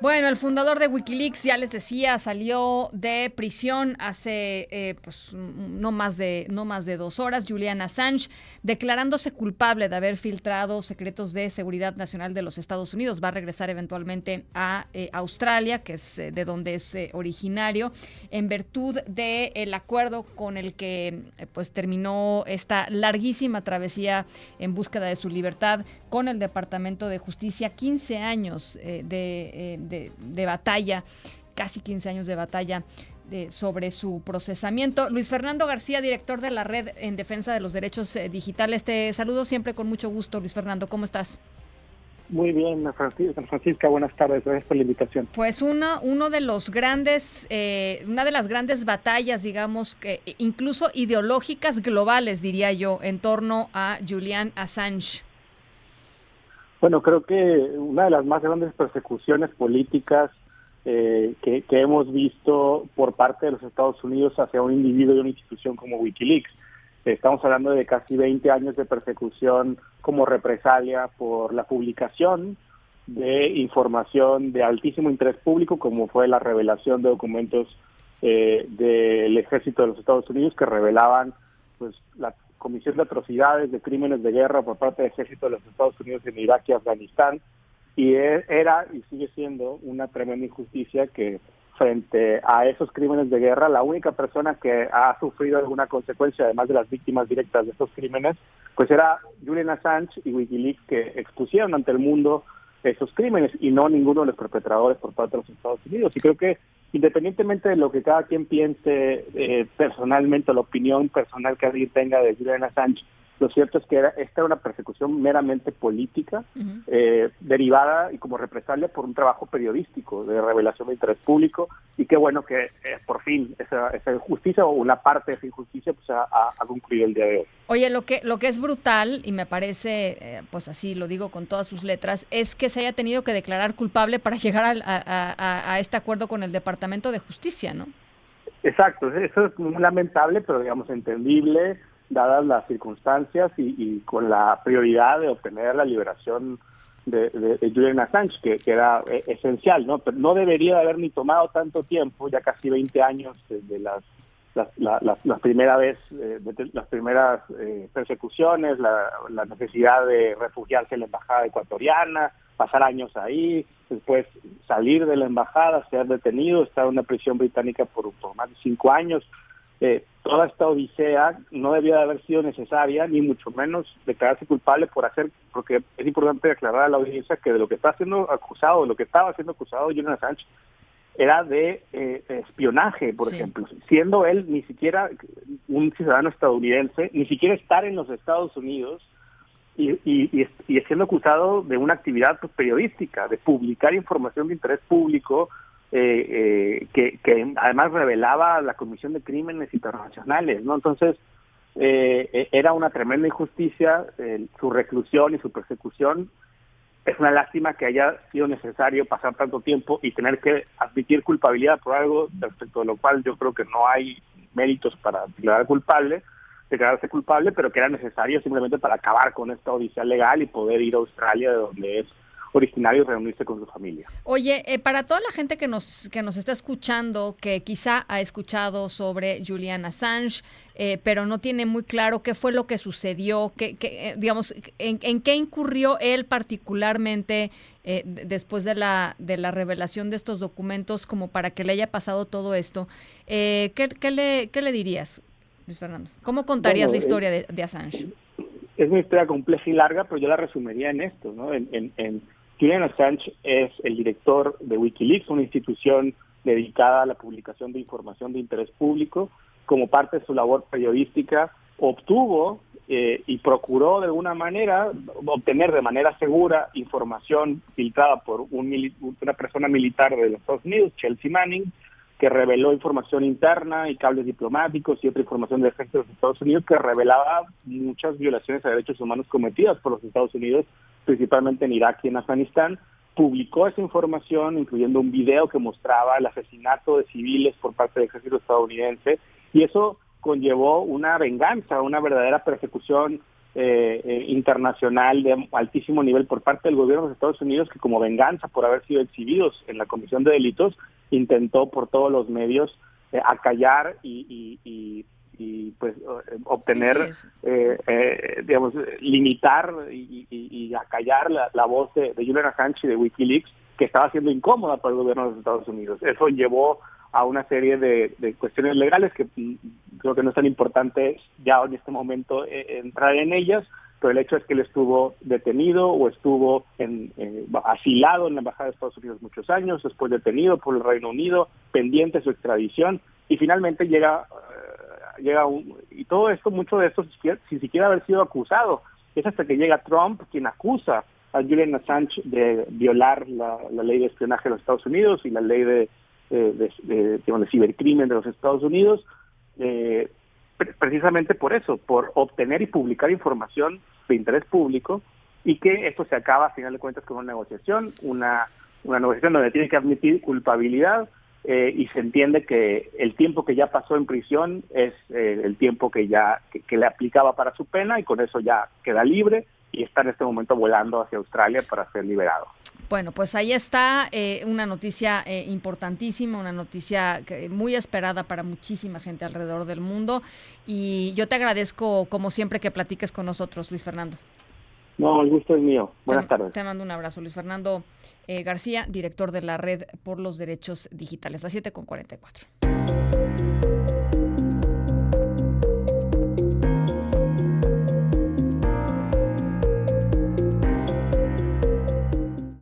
Bueno, el fundador de Wikileaks, ya les decía, salió de prisión hace no más de 2 horas, Julian Assange, declarándose culpable de haber filtrado secretos de seguridad nacional de los Estados Unidos. Va a regresar eventualmente a Australia, que es de donde es originario, en virtud del acuerdo con el que pues terminó esta larguísima travesía en búsqueda de su libertad con el Departamento de Justicia. 15 años de batalla, casi 15 años de batalla sobre su procesamiento. Luis Fernando García, director de la Red en Defensa de los Derechos Digitales. Te saludo siempre con mucho gusto, Luis Fernando. ¿Cómo estás? Muy bien, Francisca, buenas tardes, gracias por la invitación. Pues uno de los grandes, una de las grandes batallas, digamos, que incluso ideológicas globales, diría yo, en torno a Julian Assange. Bueno, creo que una de las más grandes persecuciones políticas que hemos visto por parte de los Estados Unidos hacia un individuo y una institución como Wikileaks. Estamos hablando de casi 20 años de persecución como represalia por la publicación de información de altísimo interés público, como fue la revelación de documentos del ejército de los Estados Unidos que revelaban pues la comisión de atrocidades, de crímenes de guerra por parte del ejército de los Estados Unidos en Irak y Afganistán, y era y sigue siendo una tremenda injusticia que frente a esos crímenes de guerra, la única persona que ha sufrido alguna consecuencia, además de las víctimas directas de esos crímenes, pues era Julian Assange y Wikileaks, que expusieron ante el mundo esos crímenes y no ninguno de los perpetradores por parte de los Estados Unidos. Y creo que independientemente de lo que cada quien piense personalmente, o la opinión personal que alguien tenga de Julian Assange, lo cierto es que esta era una persecución meramente política, derivada y como represalia por un trabajo periodístico de revelación de interés público, y qué bueno que por fin esa injusticia o una parte de esa injusticia pues ha concluido el día de hoy. Oye, lo que es brutal, y me parece, pues así lo digo con todas sus letras, es que se haya tenido que declarar culpable para llegar a este acuerdo con el Departamento de Justicia, ¿no? Exacto, eso es muy lamentable, pero digamos entendible, dadas las circunstancias y con la prioridad de obtener la liberación de Julian Assange, que era esencial, ¿no? Pero no debería haber ni tomado tanto tiempo, ya casi 20 años desde las primeras persecuciones, la necesidad de refugiarse en la embajada ecuatoriana, pasar años ahí, después salir de la embajada, ser detenido, estar en una prisión británica por más de 5 años. Toda esta odisea no debía de haber sido necesaria, ni mucho menos declararse culpable porque es importante aclarar a la audiencia que de lo que está siendo acusado, lo que estaba siendo acusado Julian Assange, era de espionaje, por ejemplo, siendo él ni siquiera un ciudadano estadounidense, ni siquiera estar en los Estados Unidos, y siendo acusado de una actividad pues, periodística, de publicar información de interés público, que además revelaba la comisión de crímenes internacionales, ¿no? Entonces, era una tremenda injusticia su reclusión y su persecución. Es una lástima que haya sido necesario pasar tanto tiempo y tener que admitir culpabilidad por algo respecto de lo cual yo creo que no hay méritos para declararse culpable, pero que era necesario simplemente para acabar con esta odisea legal y poder ir a Australia, de donde es originario, y reunirse con su familia. Oye, para toda la gente que nos está escuchando, que quizá ha escuchado sobre Julian Assange, pero no tiene muy claro qué fue lo que sucedió, digamos, en qué incurrió él particularmente después de la revelación de estos documentos, como para que le haya pasado todo esto, ¿qué le dirías, Luis Fernando? ¿Cómo contarías Bueno, la historia de Assange? es una historia compleja y larga, pero yo la resumiría en esto, ¿no? Julian Assange es el director de Wikileaks, una institución dedicada a la publicación de información de interés público. Como parte de su labor periodística, obtuvo y procuró de alguna manera obtener de manera segura información filtrada por una persona militar de los Estados Unidos, Chelsea Manning, que reveló información interna y cables diplomáticos y otra información del ejército de los Estados Unidos que revelaba muchas violaciones a derechos humanos cometidas por los Estados Unidos, principalmente en Irak y en Afganistán. Publicó esa información, incluyendo un video que mostraba el asesinato de civiles por parte del ejército estadounidense, y eso conllevó una venganza, una verdadera persecución internacional de altísimo nivel por parte del gobierno de los Estados Unidos, que como venganza por haber sido exhibidos en la comisión de delitos, intentó por todos los medios acallar y pues obtener, digamos, limitar y acallar la voz de Julian Assange y de WikiLeaks, que estaba siendo incómoda para el gobierno de los Estados Unidos. Eso llevó a una serie de cuestiones legales que creo que no es tan importante ya en este momento entrar en ellas, pero el hecho es que él estuvo detenido o estuvo asilado en la Embajada de Estados Unidos muchos años, después detenido por el Reino Unido, pendiente de su extradición, y finalmente llega y todo esto, mucho de esto sin siquiera haber sido acusado. Es hasta que llega Trump quien acusa a Julian Assange de violar la ley de espionaje de los Estados Unidos y la ley de cibercrimen de los Estados Unidos, precisamente por eso, por obtener y publicar información de interés público, y que esto se acaba a final de cuentas con una negociación donde tiene que admitir culpabilidad, y se entiende que el tiempo que ya pasó en prisión es el tiempo que le aplicaba para su pena, y con eso ya queda libre y está en este momento volando hacia Australia para ser liberado. Bueno, pues ahí está una noticia importantísima, una noticia muy esperada para muchísima gente alrededor del mundo, y yo te agradezco como siempre que platiques con nosotros, Luis Fernando. No, el gusto es mío. Buenas tardes. Te mando un abrazo, Luis Fernando García, director de la Red por los Derechos Digitales. Las 7:44.